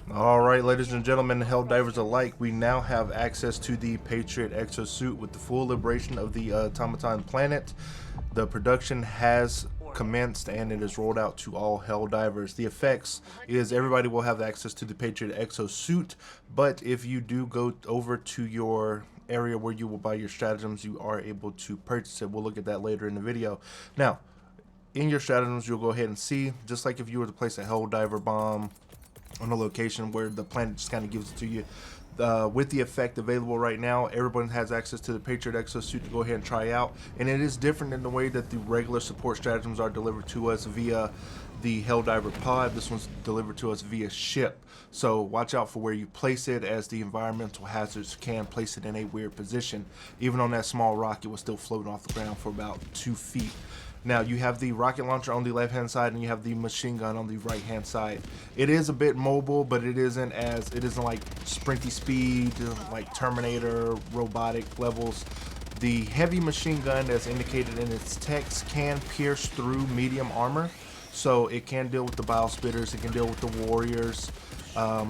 Alright, ladies and gentlemen, Helldivers alike, we now have access to the Patriot exosuit with the full liberation of the automaton planet. The production has commenced and it is rolled out to all Helldivers. The effects is everybody will have access to the Patriot exosuit, but if you do go over to your area where you will buy your stratagems, you are able to purchase it. We'll look at that later in the video. Now, in your stratagems, you'll go ahead and see, just like if you were to place a Helldiver bomb on a location where the planet just kind of gives it to you. With the effect available right now, everyone has access to the Patriot exosuit to go ahead and try out, and it is different in the way that the regular support stratagems are delivered to us via the Helldiver pod. This one's delivered to us via ship, so watch out for where you place it, as the environmental hazards can place it in a weird position. Even on that small rock, it was still floating off the ground for about 2 feet. Now you have the rocket launcher on the left hand side and you have the machine gun on the right hand side. It is a bit mobile, but it isn't like sprinty speed, like Terminator robotic levels. The heavy machine gun, as indicated in its text, can pierce through medium armor, so it can deal with the bile spitters, it can deal with the warriors,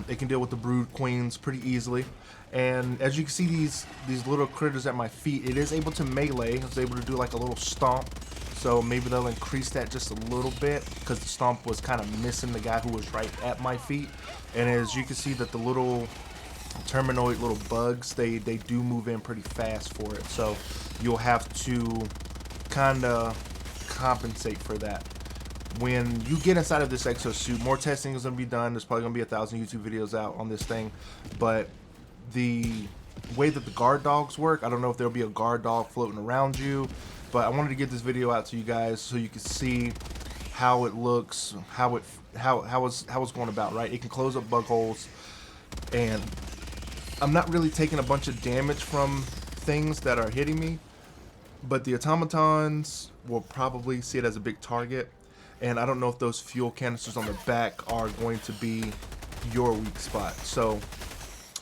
it can deal with the brood queens pretty easily. And as you can see, these little critters at my feet, it is able to melee. It's able to do like a little stomp. So maybe they'll increase that just a little bit, because the stomp was kind of missing the guy who was right at my feet. And as you can see, that the little terminoid little bugs, they do move in pretty fast for it. So you'll have to kind of compensate for that. When you get inside of this exosuit, more testing is going to be done. There's probably going to be 1,000 YouTube videos out on this thing. But the way that the guard dogs work, I don't know if there'll be a guard dog floating around you, but I wanted to get this video out to you guys so you can see how it looks, how it's going about, right? It can close up bug holes, and I'm not really taking a bunch of damage from things that are hitting me, but the automatons will probably see it as a big target, and I don't know if those fuel canisters on the back are going to be your weak spot. So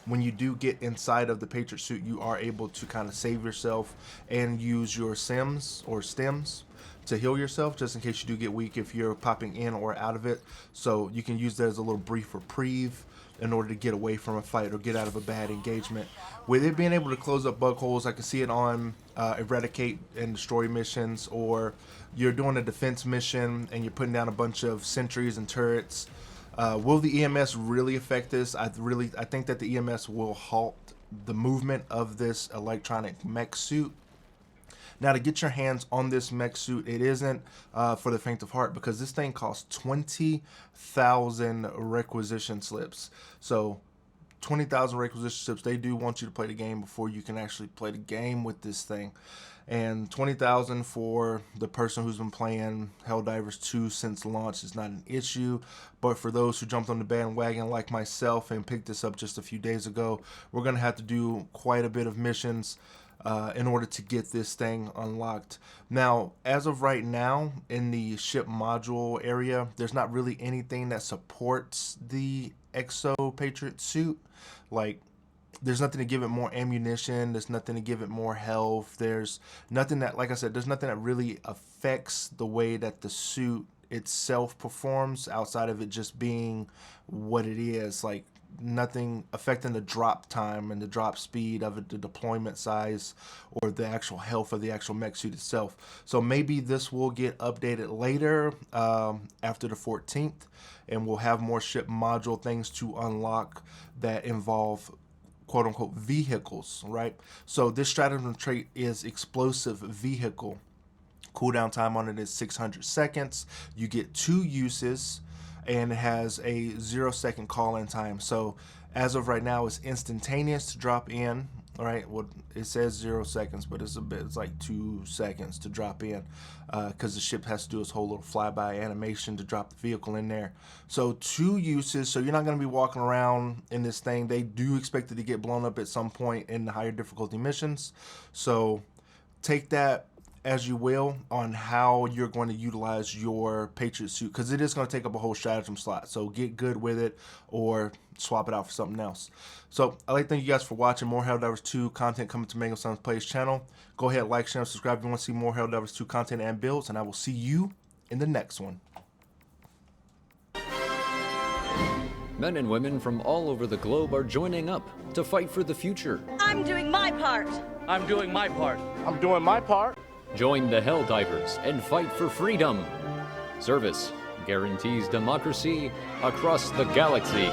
when you do get inside of the Patriot suit, you are able to kind of save yourself and use your sims or stems to heal yourself, just in case you do get weak if you're popping in or out of it. So you can use that as a little brief reprieve in order to get away from a fight or get out of a bad engagement. With it being able to close up bug holes, I can see it on eradicate and destroy missions, or you're doing a defense mission and you're putting down a bunch of sentries and turrets. Will the EMS really affect this? I think that the EMS will halt the movement of this electronic mech suit. Now, to get your hands on this mech suit, it isn't for the faint of heart, because this thing costs 20,000 requisition slips. So 20,000 requisition slips. They do want you to play the game before you can actually play the game with this thing. And 20,000 for the person who's been playing Helldivers 2 since launch is not an issue. But for those who jumped on the bandwagon like myself and picked this up just a few days ago, we're going to have to do quite a bit of missions in order to get this thing unlocked. Now, as of right now, in the ship module area, there's not really anything that supports the Exo Patriot suit. Like, there's nothing to give it more ammunition, there's nothing to give it more health, there's nothing that, like I said, there's nothing that really affects the way that the suit itself performs, outside of it just being what it is. Like, nothing affecting the drop time and the drop speed of it, the deployment size, or the actual health of the actual mech suit itself. So maybe this will get updated later after the 14th, and we'll have more ship module things to unlock that involve quote-unquote vehicles, right? So this stratagem trait is explosive vehicle. Cooldown time on it is 600 seconds. You get 2 uses, and it has a 0-second call-in time. So as of right now, it's instantaneous to drop in. All right, well, it says 0 seconds, but it's like 2 seconds to drop in, because the ship has to do its whole little flyby animation to drop the vehicle in there. So 2 uses, so you're not going to be walking around in this thing. They do expect it to get blown up at some point in the higher difficulty missions. So take that as you will on how you're going to utilize your Patriot suit, because it is going to take up a whole stratagem slot. So get good with it, or swap it out for something else. So I'd like to thank you guys for watching more Helldivers 2 content coming to Mango Sons Plays channel. Go ahead, like, share, and subscribe if you want to see more Helldivers 2 content and builds, and I will see you in the next one. Men and women from all over the globe are joining up to fight for the future. I'm doing my part. I'm doing my part. I'm doing my part. Join the Helldivers and fight for freedom. Service guarantees democracy across the galaxy.